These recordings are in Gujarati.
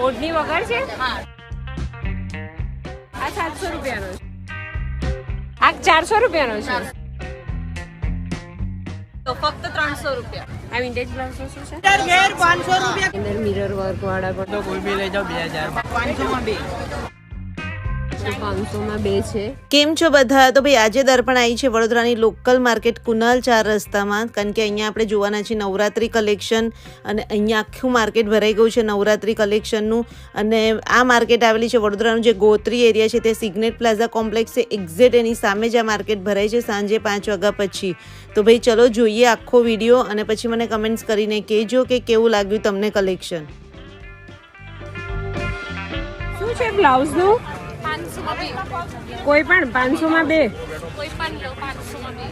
ઓઢણી વગર છે? હા. આ 700 રૂપિયાનો છે. આ 400 રૂપિયાનો છે. તો ફક્ત 300 રૂપિયા. આ વિન્ટેજ બ્લાઉઝ શું છે? 500 રૂપિયા. અંદર મિરર વર્ક વાળા પણ તો કોઈ બી લઈ જાઓ 2000 500 માં બે. 500 માં બે છે. કેમ છો બધા? તો ભાઈ આજે દર્પણ આવી છે વડોદરાની લોકલ માર્કેટ કુનાલ 4 રસ્તામાં, કારણ કે અહીંયા આપણે જોવાના છે નવરાત્રી કલેક્શન, અને અહીંયા આખું માર્કેટ ભરાઈ ગયું છે નવરાત્રી કલેક્શનનું. અને આ માર્કેટ આવેલી છે વડોદરાનું જે ગોત્રી એરિયા છે તે સિગ્નેટ પ્લાઝા કોમ્પ્લેક્સ છે, એક્ઝેક્ટ એની સામે જ આ માર્કેટ ભરાય છે સાંજે 5 વાગ્યા પછી. તો ભાઈ ચલો જોઈએ આખો વિડીયો અને પછી મને કમેન્ટ્સ કરીને કહેજો કે કેવું લાગ્યું તમને કલેક્શન. શું છે બ્લાઉઝનું? 500 માં બે. કોઈ પણ 500 માં બે. કોઈ પણ લો 500 માં બે.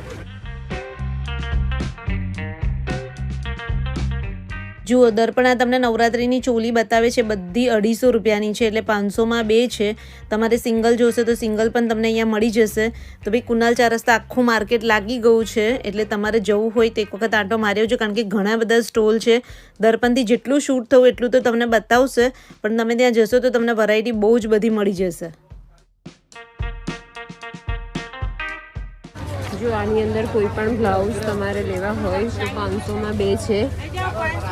જુઓ દર્પણ આ તમને નવરાત્રિની ચોલી બતાવે છે, બધી 250 રૂપિયાની છે, એટલે 500 માં બે છે. તમારે સિંગલ જોશે તો સિંગલ પણ તમને અહીંયા મળી જશે. તો ભાઈ કુનાલ 4 રસ્તા આખું માર્કેટ લાગી ગયું છે, એટલે તમારે જવું હોય તો એક વખત આંટો માર્યો છે, કારણ કે ઘણા બધા સ્ટોલ છે. દર્પણથી જેટલું શૂટ થવું એટલું તો તમને બતાવશે, પણ તમે ત્યાં જશો તો તમને વેરાયટી બહુ જ બધી મળી જશે. જો આની અંદર કોઈ પણ બ્લાઉઝ તમારે લેવા હોય તો 500 માં બે છે.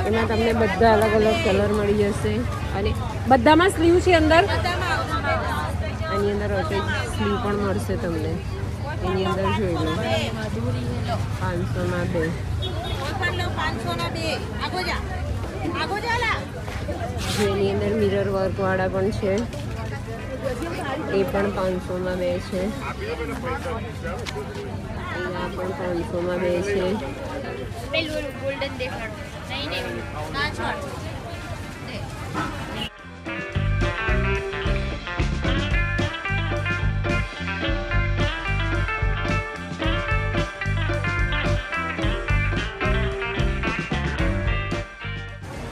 એમાં તમને બધા અલગ અલગ કલર મળી જશે, અને બધામાં સ્લીવ છે અંદર. આની અંદર અટેચ સ્લીવ પણ મળશે તમને. એની અંદર જોઈ લો 500 માં બે. જેની અંદર મિરર વર્ક વાળા પણ છે, એ પણ 500 માં બે છે. આ પણ 500 માં બે છે. પેલું ગોલ્ડન દેખાડો. નહીં ના છોડ.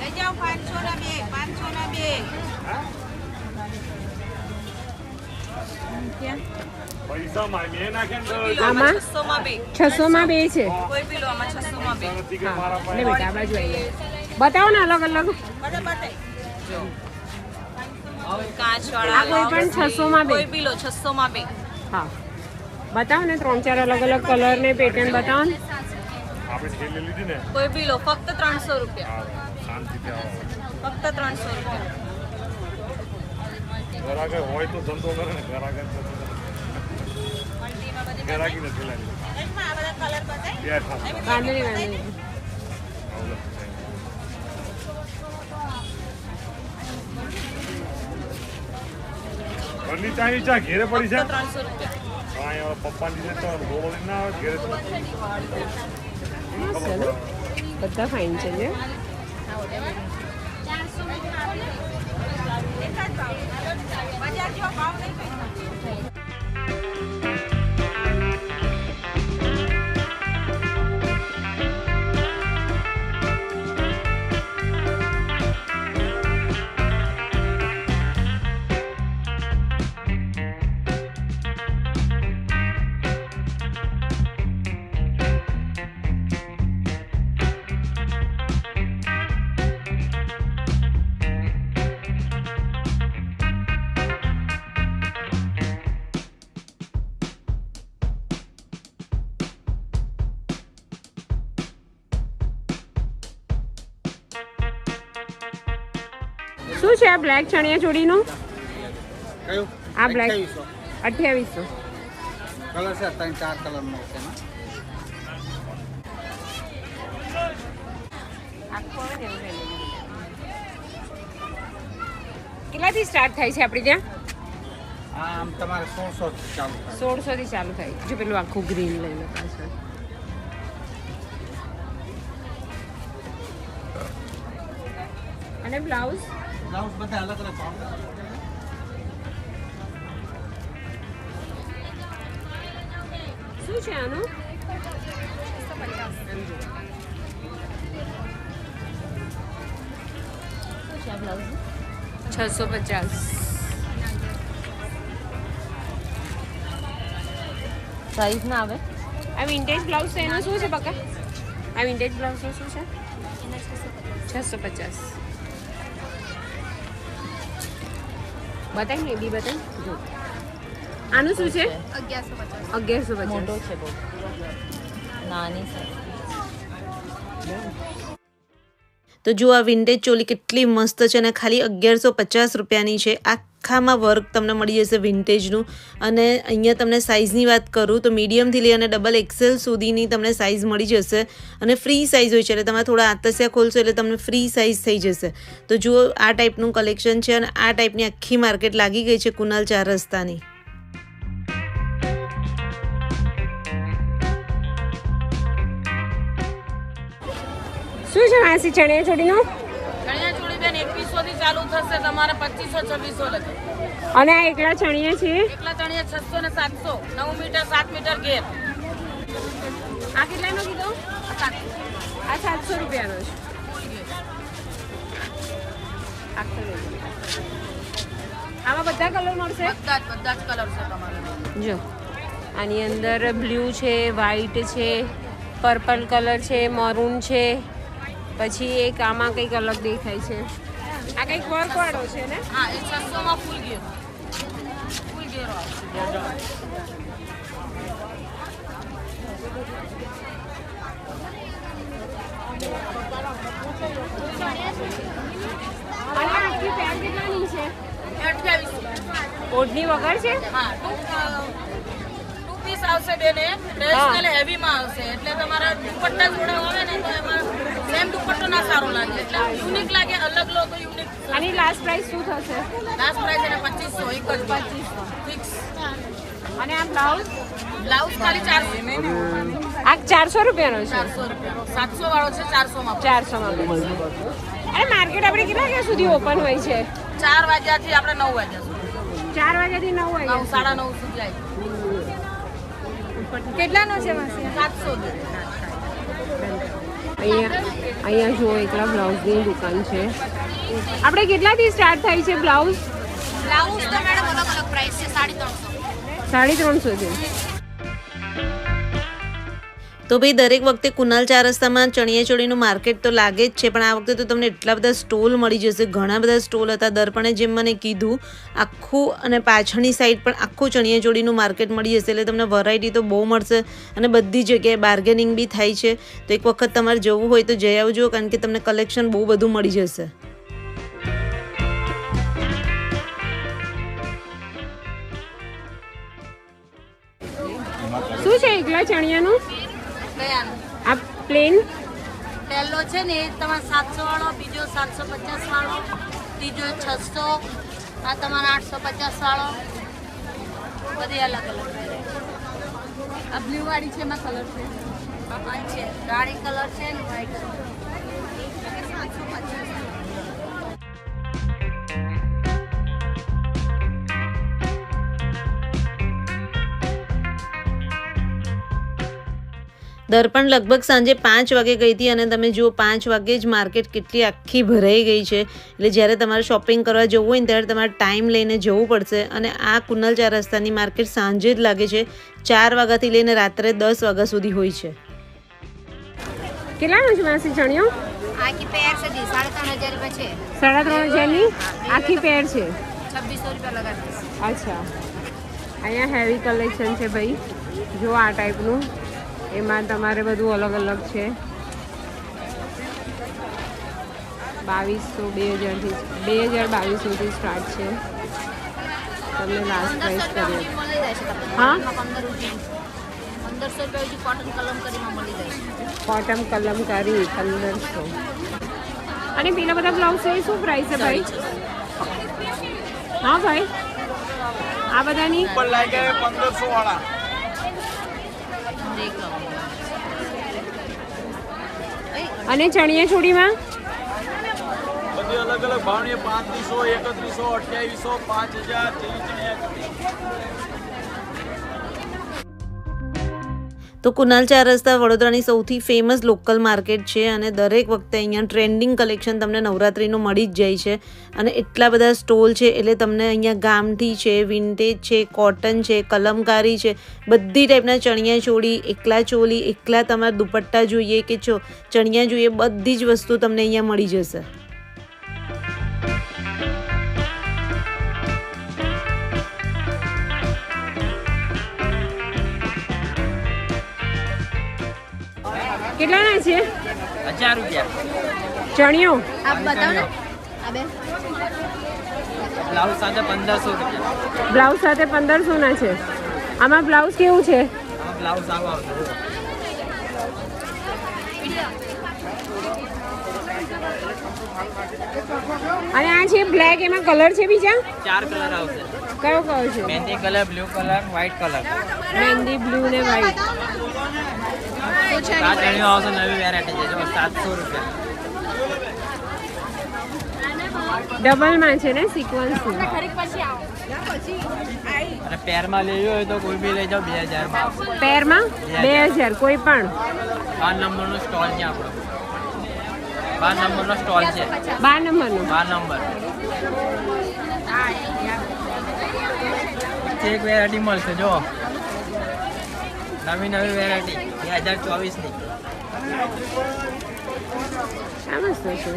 લઈ જાઓ 500 ના બે. 500 ના બે. આમાં 600 માં બે. 600 માં બે છે. કોઈ બી લો આમાં 600 માં બે. હા લે બેટા આ બાજુ આવી બતાવો ને અલગ અલગ. કાચ આ વાળા કોઈ પણ 600 માં બે. કોઈ બી લો 600 માં બે. હા બતાવો ને 3-4 અલગ અલગ કલર ને પેટર્ન બતાવો ને. કોઈ બી લો ફક્ત 300 રૂપિયા. ફક્ત 300 રૂપિયા. હોય તો ધંધો કરે ને ગરાગી નથી લાગી. વાંધો નહીં. ઘરની ચાની ચા ઘેરે પડી છે. 300 રૂપિયા. હા પપ્પાની ને તો ગોળો ના આવે ઘેરે. ચલો બધા ફાઇન છે ને. શું છે આ બ્લેક ચણિયા ચોળીનું? કયું? આ બ્લેક 2800 2800. કલર છે 3-4 કલર નો છે ને. કેટલાથી સ્ટાર્ટ થાય છે આપણી ત્યાં? આમ તમારે 1600 થી ચાલુ થાય. 1600 થી ચાલુ થાય. જો પેલું આખું ગ્રીન લઈ લો પાછળ. અને બ્લાઉઝ બ્લાઉઝ બધા અલગ અલગ ભાવ. શું છે આનું? 650. સાઈઝ ના આવે. આ વિન્ટેજ બ્લાઉઝ છે એનું શું છે બકા? આ વિન્ટેજ બ્લાઉઝ શું છે? 650. બતાય ને, એ બી બતાય. જો આનું શું છે? 1150. મોટો છે બહુ, નાની સાઈઝ. તો જો આ વિન્ટેજ ચોલી કેટલી મસ્ત છે અને ખાલી 1150 રૂપિયાની છે. આખામાં વર્ક તમને મળી જશે વિન્ટેજનું. અને અહીંયા તમને સાઇઝની વાત કરું તો મીડિયમથી લઈ અને ડબલ એક્સેલ સુધીની તમને સાઇઝ મળી જશે. અને ફ્રી સાઇઝ હોય છે, એટલે તમે થોડા આતસિયા ખોલશો એટલે તમને ફ્રી સાઇઝ થઈ જશે. તો જુઓ આ ટાઈપનું કલેક્શન છે અને આ ટાઈપની આખી માર્કેટ લાગી ગઈ છે કુનાલ 4 રસ્તાની. શું છે માસી ચણિયા ચોળીનું? ચણિયા ચોળી બેન 2100 થી ચાલુ થશે, તમારે 2500 2600 લગે. અને આ એકલા ચણિયા છે? એકલા ચણિયા 600 ને 700, 9 મીટર 7 મીટર ઘેર. આ કેટલાનો કીધો? આ 700 રૂપિયાનો છે. આમાં બધા કલર મળશે? બધા જ કલર છે તમારે. જો આની અંદર બ્લુ છે, વ્હાઈટ છે, પર્પલ કલર છે, મરૂન છે, પછી એક આમાં કંઈક અલગ દેખાય છે. આ કંઈક વર્ક વાળો છે ને? હા, એ 600 માં ફૂલ ઘેર આવશે. અને આખી પેર કેટલાની છે? 2800. ઓઢણી વગર છે? હા, ટુ પીસ આવશે બેને. ટ્રેડિશનલ હેવી માં આવશે, એટલે તમારા દુપટ્ટા જોડે આવે ને તો એમાં સેમ દુપટ્ટો ના સારો લાગે, એટલે યુનિક લાગે, અલગ લો તો યુનિક. આની લાસ્ટ પ્રાઇસ શું થશે? લાસ્ટ પ્રાઇસ એને 2500, એક જ 2500 ફિક્સ. અને આ બ્લાઉઝ? બ્લાઉઝ ખાલી 400. આ 400 રૂપિયાનો છે? 400 રૂપિયા. 700 વાળો છે, 400 માં. 400 માં. અરે માર્કેટ આપણે કેટલા વાગ્યા સુધી ઓપન હોય છે? 4 વાગ્યાથી આપણે 9 વાગ્યા સુધી. 4 વાગ્યાથી 9 વાગ્યા. 9:30 સુધી આવી. કેટલાનો છે માસી? 700. અહીંયા જુઓ એકલા બ્લાઉઝની દુકાન છે. આપણે કેટલાથી સ્ટાર્ટ થાય છે બ્લાઉઝ? બ્લાઉઝ તો મેડમ અલગ અલગ પ્રાઇસ છે. 350. 350 થી. તો ભાઈ દરેક વખતે કુનાલ 4 રસ્તામાં ચણિયા ચોળીનું માર્કેટ તો લાગે જ છે, પણ આ વખતે તો તમને એટલા બધા સ્ટોલ મળી જશે. ઘણા બધા સ્ટોલ હતા. દર્પણે જેમ મને કીધું આખું અને પાછળની સાઈડ પણ આખું ચણિયા ચોળીનું માર્કેટ મળી જશે, એટલે તમને વેરાયટી તો બહુ મળશે અને બધી જગ્યાએ બાર્ગેનિંગ બી થાય છે. તો એક વખત તમારે જવું હોય તો જઈ આવજો, કારણ કે તમને કલેક્શન બહુ બધું મળી જશે. શું છે એકલા ચણિયાનું? કયાનું? આ પ્લેન પહેલો છે ને એ તમારે 700 વાળો, બીજો 750 વાળો, ત્રીજો 600, આ તમારા 850 વાળો, બધી અલગ અલગ. આ બ્લુ વાળી છે, એમાં કલર છે. આ છે રાણી કલર છે ને વ્હાઈટ કલર. દર્પણ લગભગ સાંજે 5 વાગે ગઈ હતી અને તમે જુઓ 5 વાગે જ માર્કેટ કેટલી આખી ભરાઈ ગઈ છે. એટલે જ્યારે તમારે શોપિંગ કરવા જવું હોય ને ત્યારે તમારે ટાઈમ લઈને જવું પડશે. અને આ કુનાલ 4 રસ્તાની માર્કેટ સાંજે જ લાગે છે. 4 વાગ્યાથી લઈને રાત્રે 10 વાગ્યા સુધી હોય છે. કેટલાનો છે માસી ચણિયો? આખી પેર છે 3500 રૂપિયા છે. 3500 ની આખી પેર છે. 2600 રૂપિયા લગાવી. અચ્છા, અહીંયા હેવી કલેક્શન છે ભાઈ. જો આ ટાઈપનું, એમાં તમારે બધું અલગ અલગ છે. 2200 2022 થી સ્ટાર્ટ છે. તમને લાસ્ટ પ્રાઇસ કરીએ. હા, 1500 રૂપિયા કોટન કલમકારીમાં મળી જાય છે. કોટન કલમકારી 1500. અને પેલા બધા બ્લાઉઝ છે શું પ્રાઇસ છે ભાઈ? હા ભાઈ, આ બધાની ઉપર લાગે 1500 વાળા. અને ચણિયા ચોળીમાં બધી અલગ અલગ ભાવની 3500, 3100, 2800, 5000 જેવી ચણિયા. તો કુનાલ 4 રસ્તા વડોદરાની સૌથી ફેમસ લોકલ માર્કેટ છે અને દરેક વખતે અહીંયા ટ્રેન્ડિંગ કલેક્શન તમને નવરાત્રિનું મળી જ જાય છે. અને એટલા બધા સ્ટોલ છે, એટલે તમને અહીંયા ગામઠી છે, વિન્ટેજ છે, કોટન છે, કલમકારી છે, બધી ટાઈપના ચણિયા ચોળી, એકલા ચોલી, એકલા તમારા દુપટ્ટા જોઈએ કે ચણિયા જોઈએ, બધી જ વસ્તુ તમને અહીંયા મળી જશે. કેટલાના છે? 1000 રૂપિયા. ચણિયો આપ બતાવો ને આ બે બ્લાઉઝ સાથે 1500 રૂપિયા. બ્લાઉઝ સાથે 1500 ના છે. આમાં બ્લાઉઝ કેવું છે? આમાં બ્લાઉઝ આવો આવશે. અને આ છે બ્લેક, એમાં કલર છે બીજા? 4 કલર આવશે. કયો કયો છે? Mehndi colour, blue colour, white colour. Mehndi, blue ને વ્હાઈટ. આ ચણિયો આવશે, નવી વેરાયટી છે. જો 700 રૂપિયા. ડબલમાં છે ને સિક્વન્સ? અને પેરમાં લેવી હોય તો કોઈ બી લઈ જાઓ 2000 માં આવશે. પેરમાં 2000 કોઈ પણ. 12 નંબરનો સ્ટોલ છે આપણો. 12 નંબરનો સ્ટોલ છે. 12 નંબરનું. 12 નંબર. એક વેરાયટી મળશે જો, નવી નવી વેરાયટી 2024 ની. આ મસ્ત છે.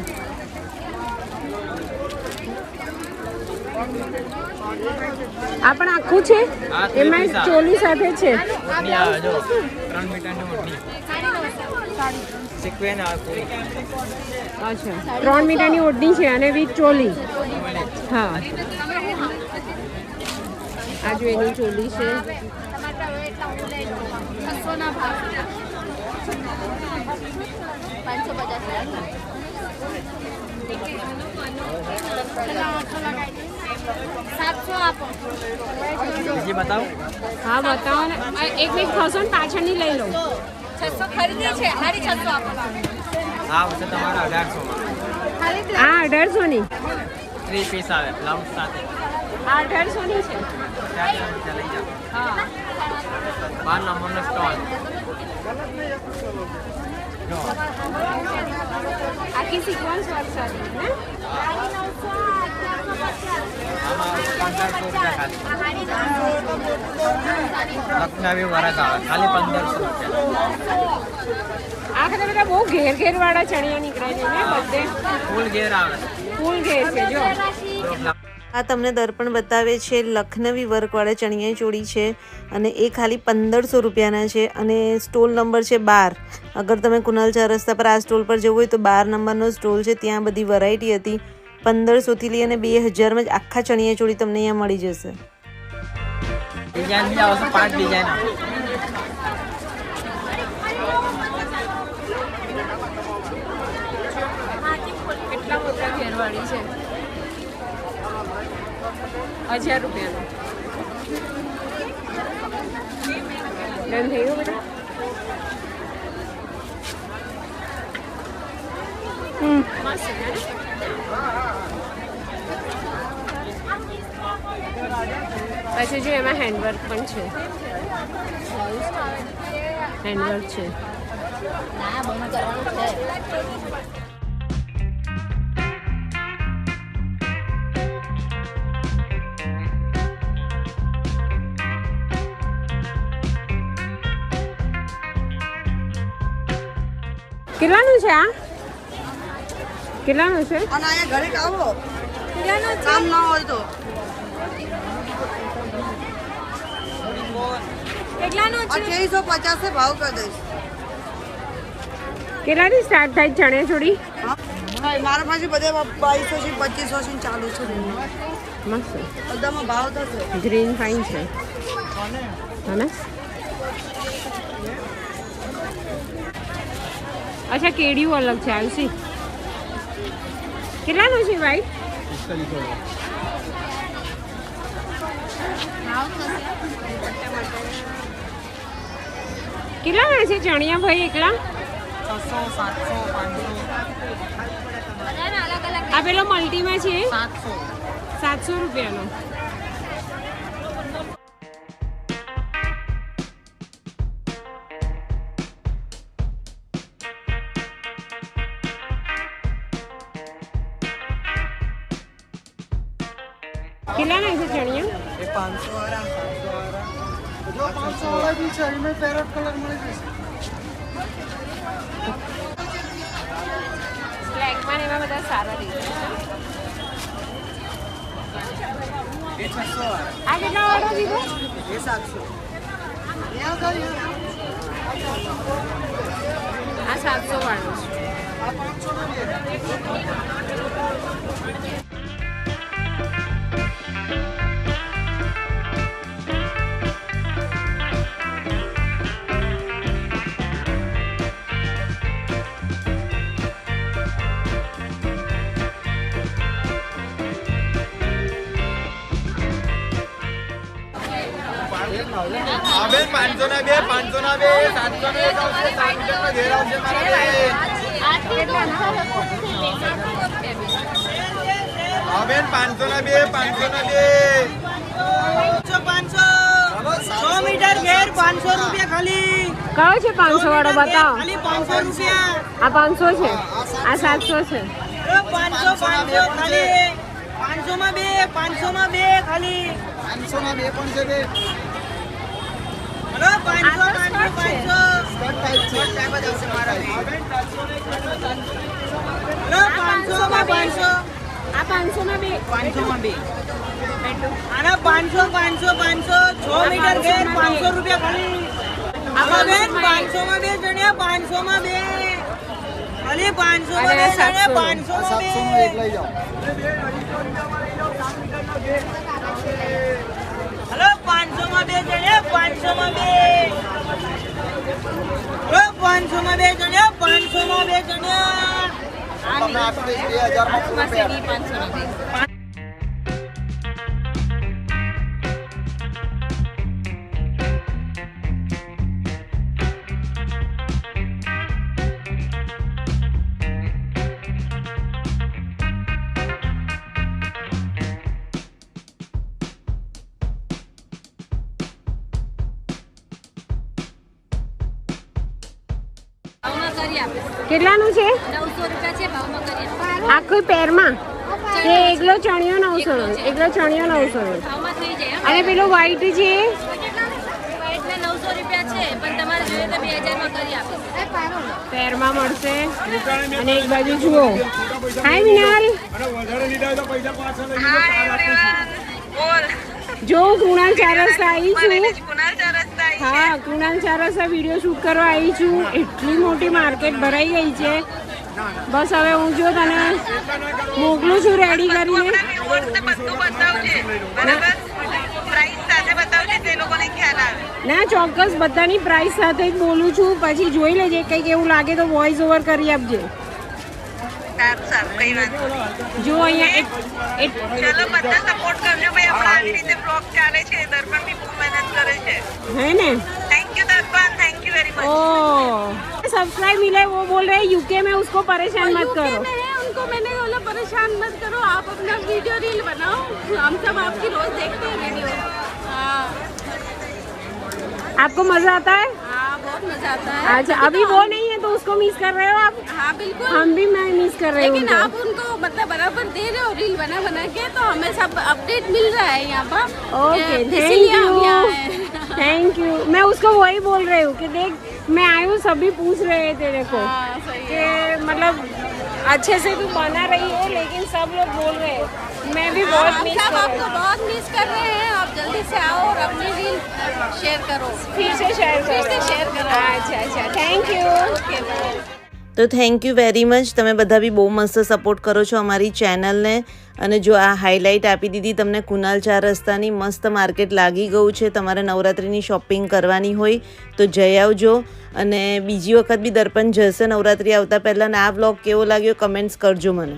આ પણ આખું છે, હા, એમાં three piece ચોલી સાથે છે. ઓઢણી આવે જો, 3 મીટરની ઓઢણી. સિક્વેન આવે પૂરી. અચ્છા, 3 મીટરની ઓઢણી છે અને વિથ ચોલી. હા, આ જો એની ચોલી છે. 600 ના ભાવ 550 700 આપો. બીજી બતાવો. હા બતાવો ને. એક મિનિટ ખસો ને પાછળની લઈ લઉં. 600 ખરીદી છે, મારી 600 આપો. આ આવશે તમારા 1800 માં. આ 1800 ની. 3 પીસ આવે બ્લાઉઝ સાથે. આ 1800 ની છે. 400 રૂપિયા લઈ જાઓ. હા, 12 નંબરનો સ્ટોલ. જો આખી સિક્વન્સ વર્ક સાથે ને. આમાં 1500 રૂપિયા ખાલી. લખનવી વર્ક આવે ખાલી 1500 રૂપિયા. આ બધા બહુ ઘેર વાળા ચણિયા નીકળે છે ને બધે. ફૂલ ઘેર આવે. ફૂલ ઘેર છે જો. આ તમને દર્પણ બતાવે છે લખનવી વર્કવાળા ચણિયા ચોળી છે અને એ ખાલી 1500 રૂપિયાના છે અને સ્ટોલ નંબર છે 12. અગર તમે કુનાલ 4 રસ્તા પર આ સ્ટોલ પર જવું હોય તો 12 નંબરનો સ્ટોલ છે. ત્યાં બધી વેરાયટી હતી. 1500 થી લઈ અને 2000 માં જ આખા ચણિયા ચોળી તમને અહીંયા મળી જશે. ડિઝાઇન બી આવશે 5 ડિઝાઇન આવે. કેટલા મોટા ઘેરવાળી છે. 1000 રૂપિયાનો. ડન થઈ ગયું બેટા? મસ્ત છે ને? પછી જો એમાં હેન્ડવર્ક પણ છે. હેન્ડવર્ક છે. ના બંધ કરવાનું છે. કેટલાનું છે આ? કેટલાનું છે? અને અહીંયા ઘરે આવો કામ ના હોય તો કેટલાનો છે? 2850 ભાવ કરી દઈશ. કેટલાથી સ્ટાર્ટ થાય ચણિયા ચોળી? હા, મારા પાસે બધે 2200 થી 2500 થી ચાલુ છે. મસ્ત. બધામાં ભાવ થશે. ગ્રીન ફાઇન છે. હા. અચ્છા, કેડિયું અલગ છે. આવશે. કેટલાનું છે ભાઈ? કેટલાના છે ચણિયા ભાઈ એકલા? 600 700 500. આ પેલો મલ્ટીમાં છે 700. 700 રૂપિયાનો. કેટલાના છે ચણિયા? એ 500 વાળા 700 વાળા. જો 500 વાળા બી છે એમાં પેરોટ કલર મળી જશે. બ્લેકમાં એમાં બધા સારા દેખાય છે. એ 600 વાળા. આ કેટલા વાળો દીધો? એ 700. આ 700 વાળો છે. બેન 500 ના 2, 500 ના 2, 700 ને 1 આવશે, 700 નો ઘેર આવશે મારા બેન. બેન 500 ના 2, 500 ના 2. 100 મીટર ઘેર 500 રૂપિયા ખાલી. કયો છે 500 વાળો બતાવો. ખાલી 500 રૂપિયા. આ 500 છે, આ 700 છે. 500 ખાલી 500 માં 2, 500 માં 2 ખાલી. 500 ના 2 પણ છે બે. હલો 500 500 સ્કર્ટ ટાઈપ છે. હલો 500 માં 500. આ 500 માં 2. 500 માં 2. આના 500 500 500 6 મીટર ઘેર 500 રૂપિયા ખાલી. આમાં બેન 500 માં 2 જણ્યા 500 માં 2 ખાલી 500 માં 2 જણ્યા 500 માં 700 નો 1 લઈ જાઓ. હલો 500 માં 2 જણ્યા 500 માં 2 હલો 500 માં 2 જણ્યા 500 માં 2 જણ્યા. તમને આપી દઈશ 2000 માં પૂરો પેર. કેટલાનું છે? 900 રૂપિયા છે ભાવમાં કરી આખું પેરમાં કે એકલો ચણિયો 900 નો, એકલો ચણિયો 900 નો. ભાવમાં થઈ જાય. અને પેલો વ્હાઈટ છે વાઇટના 900 રૂપિયા છે પણ તમારે જોઈએ તો 2000 માં કરી આપીશું. પેરમાં મળશે. અને એક બાજુ જુઓ. હાય વિનાલ, અને વધારે લીધા હોય તો પૈસા પાછા લઈ જજો, કાર આપીશું. જો કુણાલ ચાર રસ્તા આવી છું. હા, કુણાલ ચાર રસ્તા વિડીયો શૂટ કરવા આવી છું. એટલી મોટી માર્કેટ ભરાઈ ગઈ છે. બસ હવે હું જો તને મોકલું છું રેડી કરીને. ના, ચોક્કસ બધાની પ્રાઇસ સાથે જ બોલું છું. પછી જોઈ લેજે, કંઈક એવું લાગે તો વોઇસ ઓવર કરી આપજે. જો અહીંયા है ना? Thank you Darpan, thank you very much. ओ सब्सक्राइब मिला है वो बोल रहे हैं यूके में, उसको परेशान मत करो. उनको मैंने बोला परेशान मत करो, आप अपना वीडियो रील बनाओ, हम सब आपकी रोज देखते हैं वीडियो. आपको मजा आता है? हाँ, बहुत मजा आता है. अच्छा, अभी वो नहीं है तो उसको मिस कर रहे हो आप? हाँ बिल्कुल. हम भी मैं मिस कर रही हूँ लेकिन उनको. आप उनको मतलब बराबर दे रहे हो रील बना बना के, तो हमें सब अपडेट मिल रहा है यहाँ पर. ओके, इसीलिए हम यहाँ थैंक हैं. यू. Thank you. मैं उसको वही बोल रही हूँ कि देख मैं आई हूँ, सभी पूछ रहे हैं तेरे को हाँ, सही है. कि मतलब अच्छे से तू बना रही है, लेकिन सब लोग बोल रहे हैं. मैं भी बहुत हम मिस सब कर रही आपको हूँ. बहुत मिस कर रहे हैं. आप जल्दी से आओ और अपनी रील शेयर करो. फिर से शेयर फिर से करो. शेयर करो. अच्छा अच्छा, थैंक यू. Okay bye. તો થેન્ક યુ વેરી મચ. તમે બધા બી બહુ મસ્ત સપોર્ટ કરો છો અમારી ચેનલને. અને જો આ હાઇલાઇટ આપી દીધી તમને કુનાલ ચાર રસ્તાની મસ્ત માર્કેટ લાગી ગયું છે. તમારે નવરાત્રિની શોપિંગ કરવાની હોય તો જઈ આવજો. અને બીજી વખત બી દર્પણ જશે નવરાત્રિ આવતા પહેલાં. આ વ્લોગ કેવો લાગ્યો કમેન્ટ્સ કરજો મને.